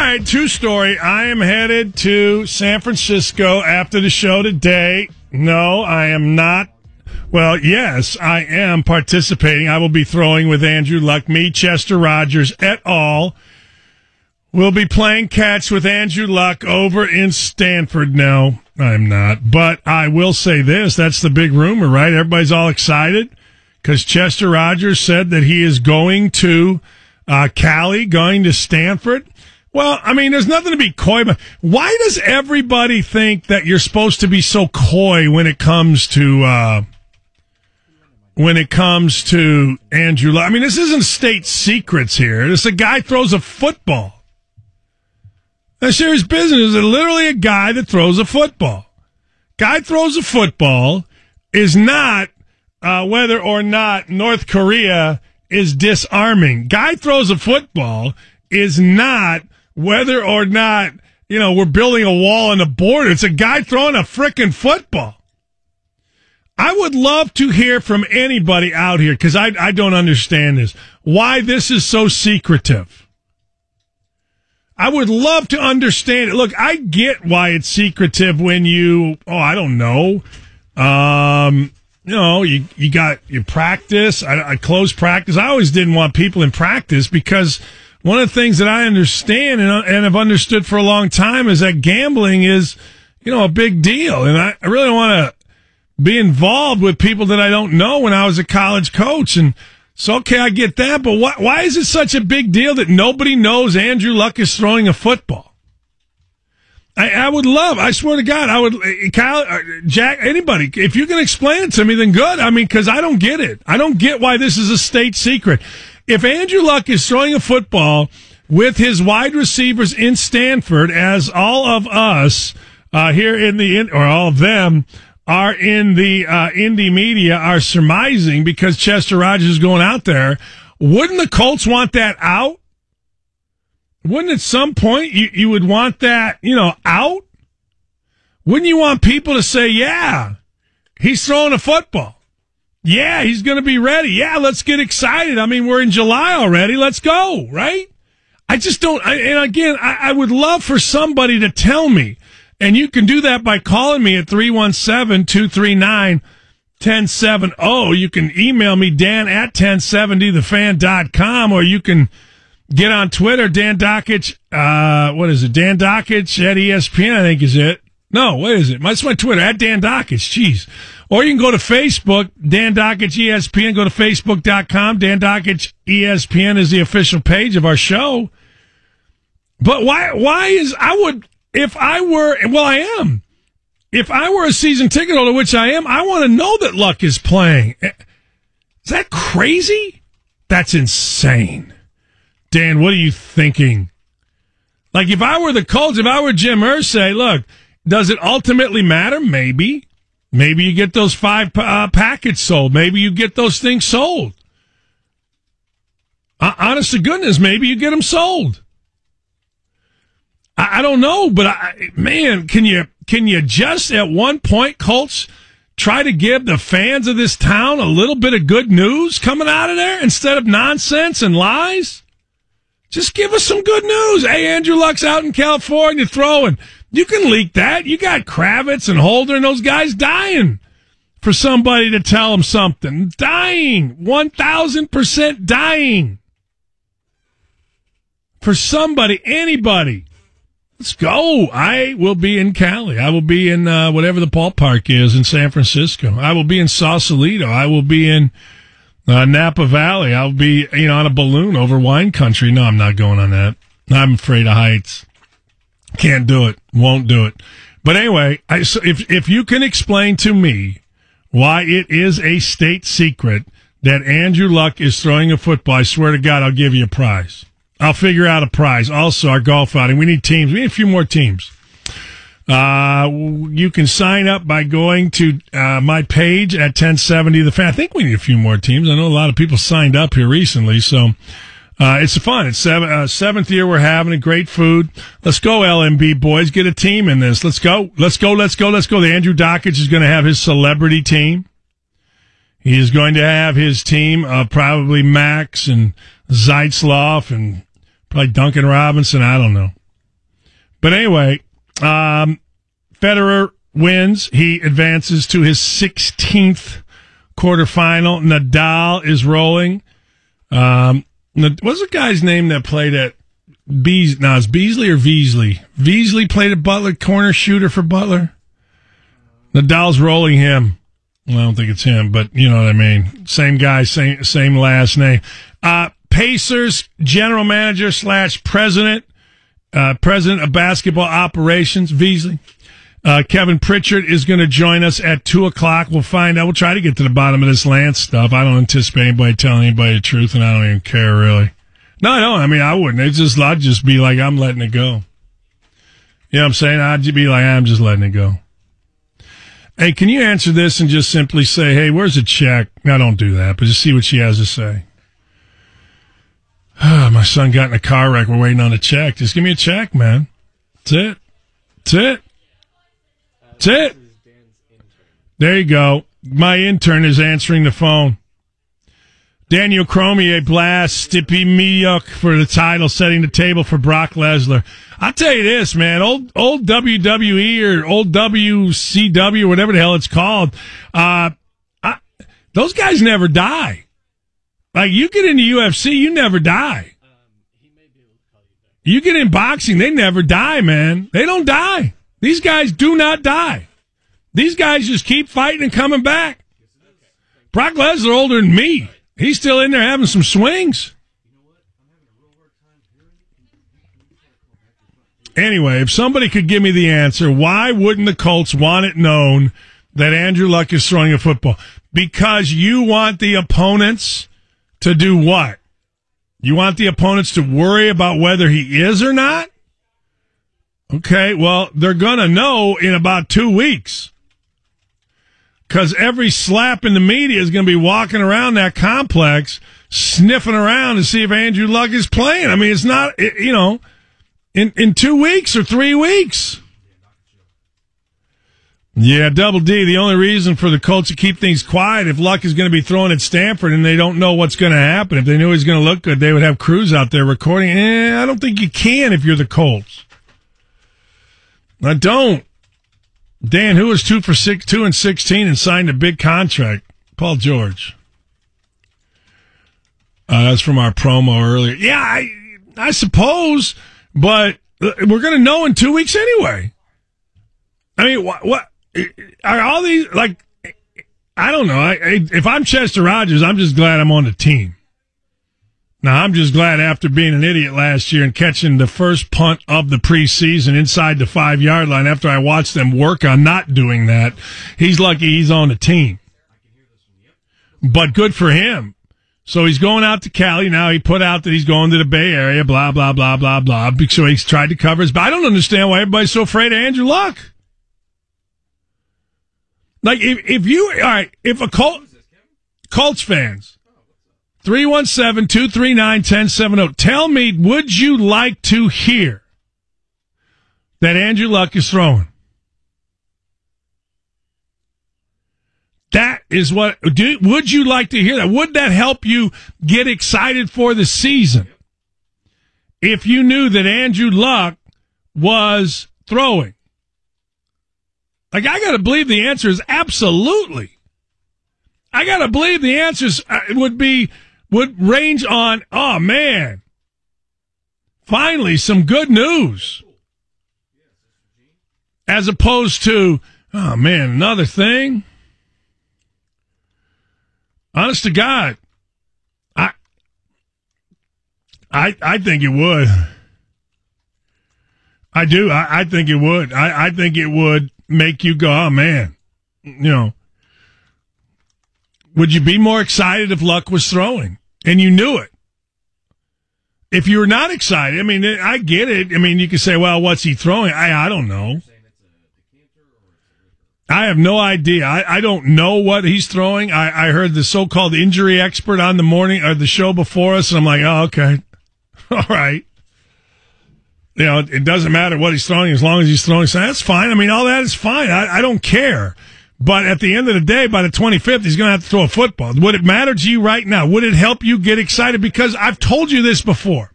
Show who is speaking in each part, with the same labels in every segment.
Speaker 1: right, true story. I am headed to San Francisco after the show today. No, I am not. Well, yes, I am participating. I will be throwing with Andrew Luck, me, Chester Rogers, et al. We'll be playing catch with Andrew Luck over in Stanford. No, I'm not. But I will say this. That's the big rumor, right? Everybody's all excited because Chester Rogers said that he is going to Cali, going to Stanford. Well, I mean, there's nothing to be coy about. Why does everybody think that you're supposed to be so coy when it comes to Andrew Luck? I mean, this isn't state secrets here. This a guy throws a football. That's serious business. It's literally a guy that throws a football. Guy throws a football is not whether or not North Korea is disarming. Guy throws a football is not whether or not, we're building a wall on the border. It's a guy throwing a frickin' football. I would love to hear from anybody out here, because I don't understand this, why this is so secretive. I would love to understand it. Look, I get why it's secretive when you got your practice. I close practice. I always didn't want people in practice because one of the things that I understand and have understood for a long time is that gambling is, a big deal. And I really want to be involved with people that I don't know when I was a college coach. And so, okay, I get that, but why is it such a big deal that nobody knows Andrew Luck is throwing a football? I would love, I swear to God, Kyle, Jack, anybody, if you can explain it to me, then good. I mean, because I don't get it. I don't get why this is a state secret. If Andrew Luck is throwing a football with his wide receivers in Stanford, as all of us here or all of them are in the Indy media are surmising because Chester Rogers is going out there, wouldn't the Colts want that out? Wouldn't at some point you would want that, out? Wouldn't you want people to say, yeah, he's throwing a football. Yeah, he's going to be ready. Yeah, let's get excited. I mean, we're in July already. Let's go, right? I just don't. I would love for somebody to tell me. And you can do that by calling me at 317-239-1070. You can email me, Dan at 1070thefan.com, or you can get on Twitter, Dan Dakich. What is it? Dan Dakich at ESPN, I think is it. No, what is it? That's my Twitter, at Dan Dakich. Jeez. Or you can go to Facebook, Dan Dakich ESPN. Go to Facebook.com. Dan Dakich ESPN is the official page of our show. But why is, if I were a season ticket holder, which I am, I want to know that Luck is playing. Is that crazy? That's insane. Dan, what are you thinking? Like, if I were the Colts, if I were Jim Irsay, look, does it ultimately matter? Maybe. Maybe you get those 5 packets sold. Maybe you get those things sold. Honest to goodness, maybe you get them sold. I don't know, but can you just at one point, Colts, try to give the fans of this town a little bit of good news coming out of there instead of nonsense and lies? Just give us some good news. Hey, Andrew Luck's out in California throwing. You can leak that. You got Kravitz and Holder and those guys dying for somebody to tell them something. Dying. 1,000% dying. For somebody, anybody. Let's go. I will be in Cali. I will be in whatever the ballpark is in San Francisco. I will be in Sausalito. I will be in Napa Valley. I'll be on a balloon over wine country. No, I'm not going on that. I'm afraid of heights. Can't do it. Won't do it. But anyway, if you can explain to me why it is a state secret that Andrew Luck is throwing a football, I swear to God, I'll give you a prize. I'll figure out a prize. Also, our golf outing. We need teams. We need a few more teams. You can sign up by going to my page at 1070 The Fan. I think we need a few more teams. I know a lot of people signed up here recently, so it's fun. It's seventh year we're having it. Great food. Let's go, LMB boys. Get a team in this. Let's go. Let's go. Let's go. Let's go. The Andrew Dakich is going to have his celebrity team. He is going to have his team, probably Max and Zeitzloff and probably Duncan Robinson. I don't know. But anyway, Federer wins. He advances to his 16th quarterfinal. Nadal is rolling. What's the guy's name that played at it's Beasley or Veasley? Veasley played at Butler, corner shooter for Butler. Nadal's rolling him. Well, I don't think it's him, but you know what I mean. Same guy, same last name. Pacers general manager / president of basketball operations, Veasley. Kevin Pritchard is going to join us at 2:00. We'll find out. We'll try to get to the bottom of this Lance stuff. I don't anticipate anybody telling anybody the truth, and I don't even care, really. No, I don't. I mean, I wouldn't. I'd just be like, I'm letting it go. You know what I'm saying? I'd be like, I'm just letting it go. Hey, can you answer this and just simply say, hey, where's the check? No, don't do that, but just see what she has to say. My son got in a car wreck. We're waiting on a check. Just give me a check, man. That's it. That's it. That's it. There you go. My intern is answering the phone. Daniel Cormier blast Stipe Miocic for the title, setting the table for Brock Lesnar. I'll tell you this, man. Old WWE or old WCW, whatever the hell it's called, those guys never die. Like, you get into UFC, you never die. You get in boxing, they never die, man. They don't die. These guys do not die. These guys just keep fighting and coming back. Brock Lesnar older than me. He's still in there having some swings. Anyway, if somebody could give me the answer, why wouldn't the Colts want it known that Andrew Luck is throwing a football? Because you want the opponents to do what? You want the opponents to worry about whether he is or not? Okay, well, they're going to know in about 2 weeks. Because every slap in the media is going to be walking around that complex, sniffing around to see if Andrew Luck is playing. I mean, it's not, in 2 weeks or 3 weeks. Yeah, Double D, the only reason for the Colts to keep things quiet, if Luck is going to be throwing at Stanford and they don't know what's going to happen, if they knew he was going to look good, they would have crews out there recording. I don't think you can if you're the Colts. I don't. Dan, who was 2 and 16 and signed a big contract? Paul George. That's from our promo earlier. Yeah, I suppose, but we're going to know in 2 weeks anyway. I mean, what are all these, like, I don't know. If I'm Chester Rogers, I'm just glad I'm on the team. Now, I'm just glad after being an idiot last year and catching the first punt of the preseason inside the 5-yard line after I watched them work on not doing that, he's lucky he's on the team. But good for him. So he's going out to Cali now. He put out that he's going to the Bay Area, blah, blah, blah, blah, blah. So he's tried to cover his, but I don't understand why everybody's so afraid of Andrew Luck. Like, if a Colts fans, 317-239-1070. Tell me, would you like to hear that Andrew Luck is throwing? That is what, would you like to hear that? Would that help you get excited for the season? If you knew that Andrew Luck was throwing? Like, I got to believe the answer is absolutely. I got to believe the answers would range on, oh, man, finally, some good news. As opposed to, oh, man, another thing. Honest to God, I think it would. I do. I think it would. I think it would make you go, oh, man, would you be more excited if Luck was throwing? And you knew it. If you were not excited, I mean, I get it. I mean, you could say, well, what's he throwing? I don't know. I have no idea. I don't know what he's throwing. I heard the so-called injury expert on the morning or the show before us, and I'm like, oh, okay. All right. It doesn't matter what he's throwing as long as he's throwing. So that's fine. I mean, all that is fine. I don't care. But at the end of the day, by the 25th, he's going to have to throw a football. Would it matter to you right now? Would it help you get excited? Because I've told you this before.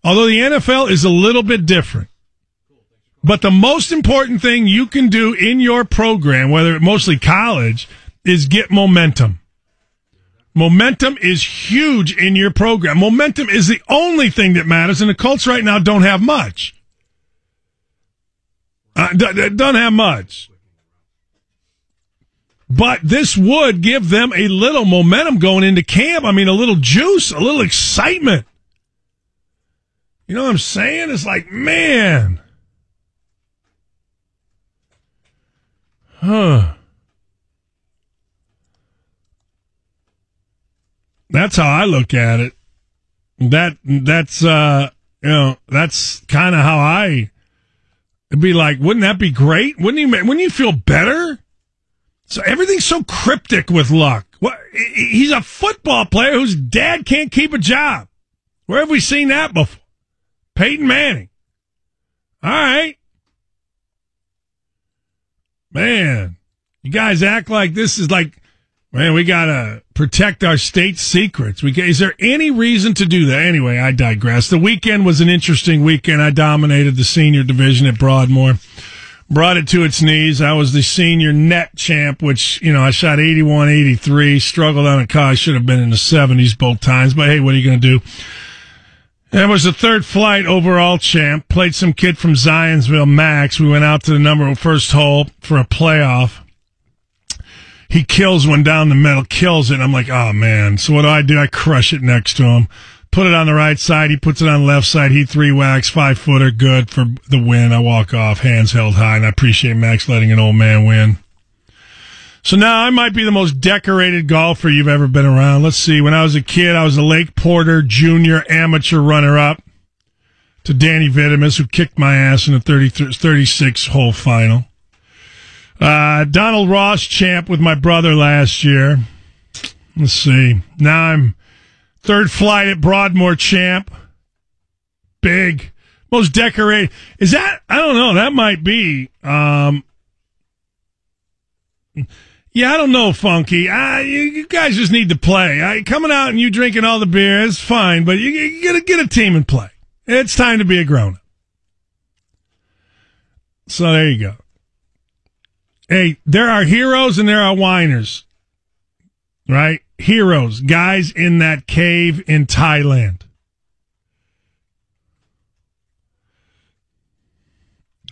Speaker 1: Although the NFL is a little bit different. But the most important thing you can do in your program, whether mostly college, is get momentum. Momentum is huge in your program. Momentum is the only thing that matters, and the Colts right now don't have much. Don't have much. But this would give them a little momentum going into camp. I mean, a little juice, a little excitement. You know what I'm saying? It's like, man. That's how I look at it. That's that's kind of how it'd be like, wouldn't that be great? Wouldn't you feel better? So everything's so cryptic with Luck. What? He's a football player whose dad can't keep a job. Where have we seen that before? Peyton Manning. All right. Man, you guys act like this is like, man, we got to protect our state secrets. Is there any reason to do that? Anyway, I digress. The weekend was an interesting weekend. I dominated the senior division at Broadmoor. Brought it to its knees. I was the senior net champ, which, I shot 81, 83, struggled on a car. I should have been in the 70s both times, but hey, what are you going to do? I was the third flight overall champ. Played some kid from Zionsville, Max. We went out to the first hole for a playoff. He kills one down the middle, kills it. I'm like, oh, man. So what do? I crush it next to him. Put it on the right side. He puts it on the left side. He 3-whacks, 5-footer, good for the win. I walk off, hands held high, and I appreciate Max letting an old man win. So now I might be the most decorated golfer you've ever been around. Let's see. When I was a kid, I was a Lake Porter Junior amateur runner-up to Danny Vitamus, who kicked my ass in the 36-hole final. Donald Ross champ with my brother last year. Let's see. Now I'm third flight at Broadmoor champ. Big. Most decorated. Is that? I don't know. That might be. Yeah, I don't know, Funky. You guys just need to play. Coming out and you drinking all the beer is fine, but you got to get a team and play. It's time to be a grown-up. So there you go. Hey, there are heroes and there are whiners, right? Heroes, guys in that cave in Thailand.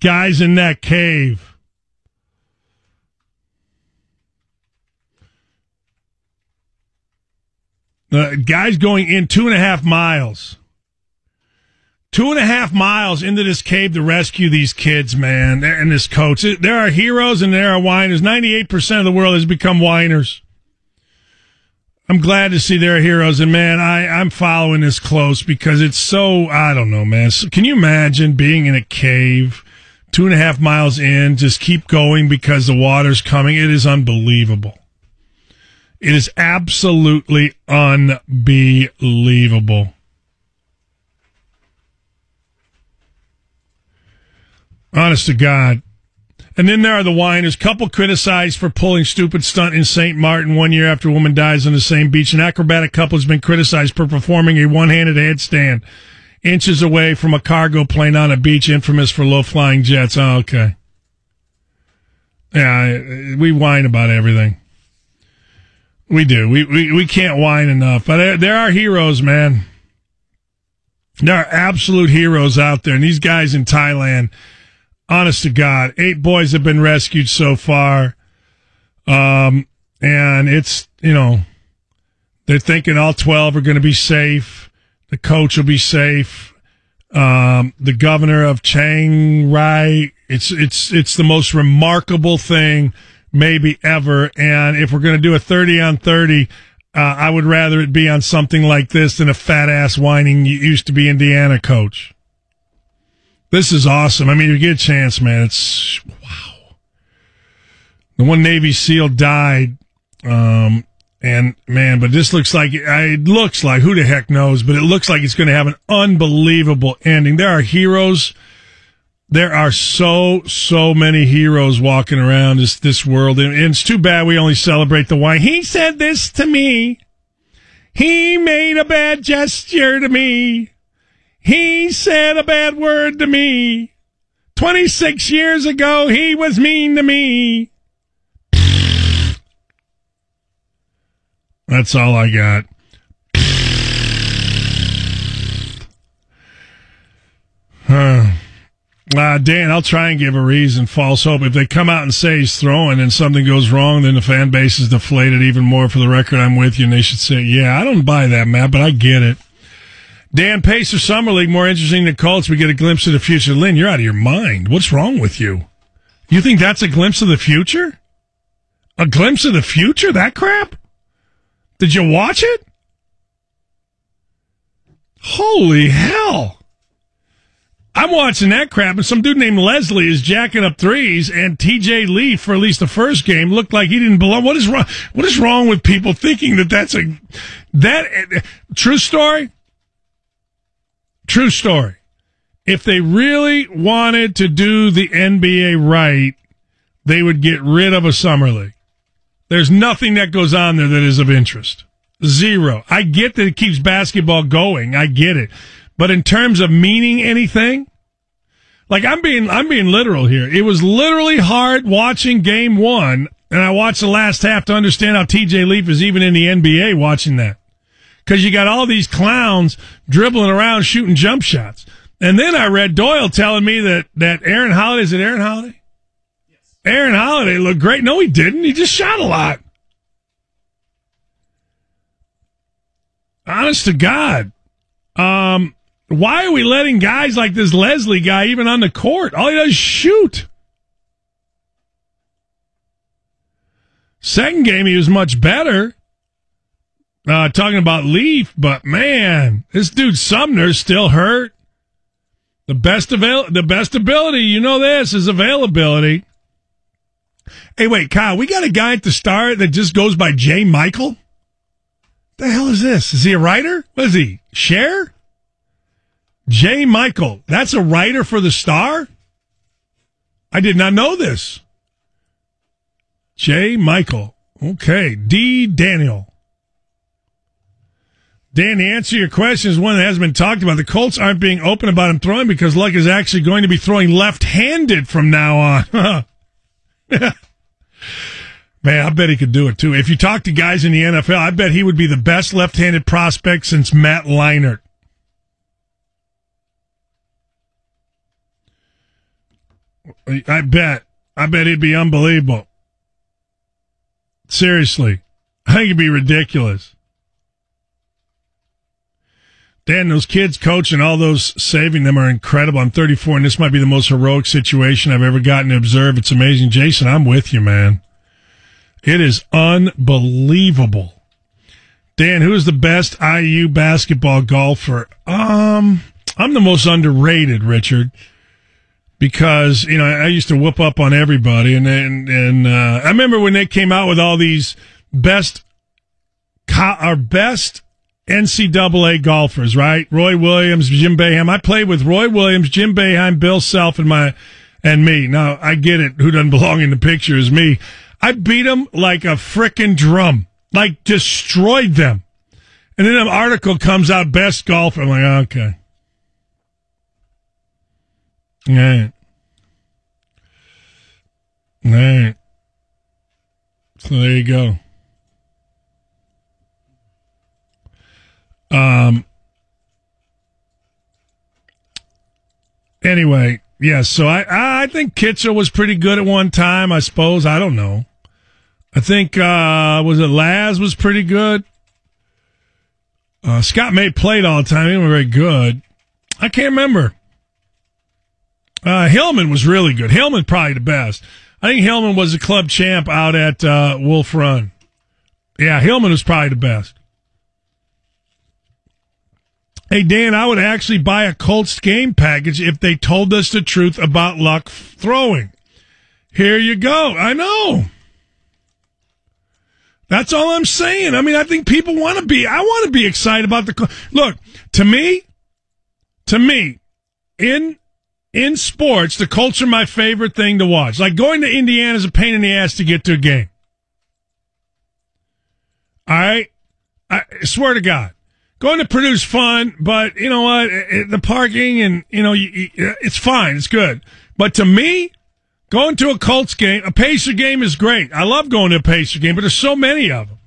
Speaker 1: Guys in that cave. Guys going in 2.5 miles. 2.5 miles into this cave to rescue these kids, man, and this coach. There are heroes and there are whiners. 98% of the world has become whiners. I'm glad to see there are heroes, and, man, I'm following this close because it's so, I don't know, man. So can you imagine being in a cave, 2.5 miles in, just keep going because the water's coming? It is unbelievable. It is absolutely unbelievable. Honest to God. And then there are the whiners. Couple criticized for pulling stupid stunt in St. Martin 1 year after a woman dies on the same beach. An acrobatic couple has been criticized for performing a one-handed headstand inches away from a cargo plane on a beach infamous for low-flying jets. Oh, okay. Yeah, we whine about everything. We do. We can't whine enough. But there are heroes, man. There are absolute heroes out there. And these guys in Thailand, honest to God, 8 boys have been rescued so far. And it's, they're thinking all 12 are going to be safe. The coach will be safe. The governor of Chiang Rai, it's the most remarkable thing maybe ever. And if we're going to do a 30-on-30, I would rather it be on something like this than a fat-ass whining used to be Indiana coach. This is awesome. I mean, if you get a chance, man, it's wow. The one Navy SEAL died, and man, but this looks like who the heck knows, but it looks like it's going to have an unbelievable ending. There are heroes. There are so many heroes walking around this world, and it's too bad we only celebrate the whine. He said this to me. He made a bad gesture to me. He said a bad word to me. 26 years ago, he was mean to me. That's all I got. Dan, I'll try and give a reason, false hope. If they come out and say he's throwing and something goes wrong, then the fan base is deflated even more. For the record, I'm with you, and they should say, yeah, I don't buy that, Matt, but I get it. Dan, Pacer Summer League, more interesting than Colts. We get a glimpse of the future. Lynn, you're out of your mind. What's wrong with you? You think that's a glimpse of the future? A glimpse of the future? That crap? Did you watch it? Holy hell. I'm watching that crap, and some dude named Leslie is jacking up threes, and TJ Leaf, for at least the first game, looked like he didn't belong. What is wrong? What is wrong with people thinking true story? True story. If they really wanted to do the NBA right, they would get rid of a summer league. There's nothing that goes on there that is of interest. Zero. I get that it keeps basketball going. I get it. But in terms of meaning anything, like I'm being literal here. It was literally hard watching game one, and I watched the last half to understand how TJ Leaf is even in the NBA watching that. Because you got all these clowns dribbling around shooting jump shots. And then I read Doyle telling me that Aaron Holiday, is it Aaron Holiday? Yes. Aaron Holiday looked great. No, he didn't. He just shot a lot. Honest to God. Why are we letting guys like this Leslie guy even on the court? All he does is shoot. Second game, he was much better. Talking about Leaf, but man, this dude Sumner's still hurt. The best ability, you know this, is availability. Hey, wait, Kyle, we got a guy at the Star that just goes by J. Michael? The hell is this? Is he a writer? What is he? Cher? J. Michael. That's a writer for the Star? I did not know this. J. Michael. Okay. D. Daniel. Dan, the answer to your question is one that hasn't been talked about. The Colts aren't being open about him throwing because Luck is actually going to be throwing left-handed from now on. Man, I bet he could do it, too. If you talk to guys in the NFL, I bet he would be the best left-handed prospect since Matt Leinart. I bet he'd be unbelievable. Seriously. I think it'd be ridiculous. Dan, those kids coaching, all those saving them are incredible. I'm 34, and this might be the most heroic situation I've ever gotten to observe. It's amazing. Jason, I'm with you, man. It is unbelievable. Dan, who is the best IU basketball golfer? I'm the most underrated, Richard, because, you know, I used to whoop up on everybody, and I remember when they came out with all these best NCAA golfers, right? Roy Williams, Jim Boeheim. I played with Roy Williams, Jim Boeheim, Bill Self, and me. Now, I get it. Who doesn't belong in the picture is me. I beat them like a frickin' drum. Like, destroyed them. And then an article comes out, best golfer. I'm like, okay. All right. All right. So there you go. Anyway, yes, so I think Kitchell was pretty good at one time, I suppose. I don't know. I think, was it Laz was pretty good? Scott May played all the time. He wasn't very good. I can't remember. Hillman was really good. Hillman probably the best. I think Hillman was a club champ out at Wolf Run. Yeah, Hillman was probably the best. Hey, Dan, I would actually buy a Colts game package if they told us the truth about Luck throwing. Here you go. I know. That's all I'm saying. I mean, I think people want to be, I want to be excited about look, to me, in sports, the Colts are my favorite thing to watch. Like going to Indiana is a pain in the ass to get to a game. All right? I swear to God. Going to Purdue's fun, but you know what? The parking and, you know, it's fine. It's good. But to me, going to a Colts game, a Pacer game is great. I love going to a Pacer game, but there's so many of them.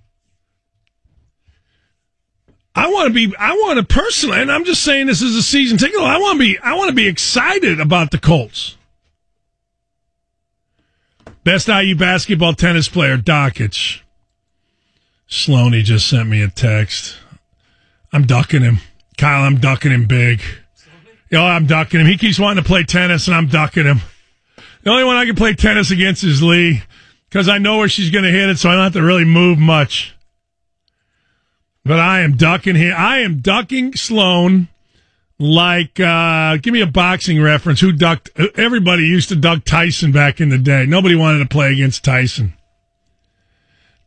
Speaker 1: I want to personally, and I'm just saying this is a season ticket. I want to be excited about the Colts. Best IU basketball tennis player, Dakich. Sloaney just sent me a text. I'm ducking him. Kyle, I'm ducking him big. I'm ducking him. He keeps wanting to play tennis, and I'm ducking him. The only one I can play tennis against is Lee, because I know where she's going to hit it, so I don't have to really move much. But I am ducking him. I am ducking Sloan like, give me a boxing reference. Everybody used to duck Tyson back in the day. Nobody wanted to play against Tyson.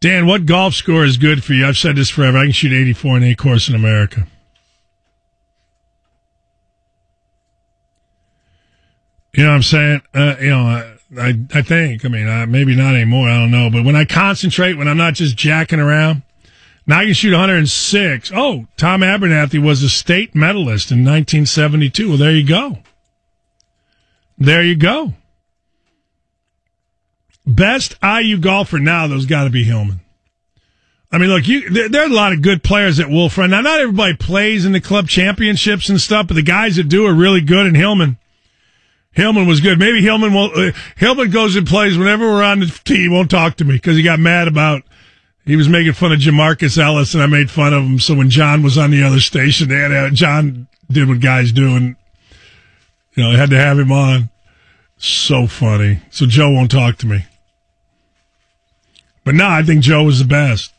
Speaker 1: Dan, what golf score is good for you? I've said this forever. I can shoot 84 in any course in America. You know what I'm saying? I think, maybe not anymore. I don't know. But when I concentrate, when I'm not just jacking around, now I can shoot 106. Oh, Tom Abernathy was a state medalist in 1972. Well, there you go. There you go. Best IU golfer now, there's got to be Hillman. I mean, look, there are a lot of good players at Wolf Run. Now, not everybody plays in the club championships and stuff, but the guys that do are really good, and Hillman was good. Maybe Hillman goes and plays whenever we're on the tee. He won't talk to me because he got mad about he was making fun of Jamarcus Ellis, and I made fun of him. So when John was on the other station, John did what guys do, and had to have him on. So funny. So Joe won't talk to me. But no, I think Joe was the best.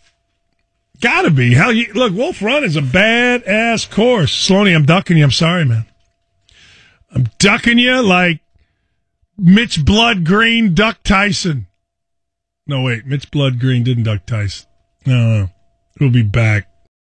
Speaker 1: Gotta be. Look, Wolf Run is a badass course. Sloaney, I'm ducking you. I'm sorry, man. I'm ducking you like Mitch Blood Green ducked Tyson. No, wait. Mitch Blood Green didn't duck Tyson. No. We'll be back.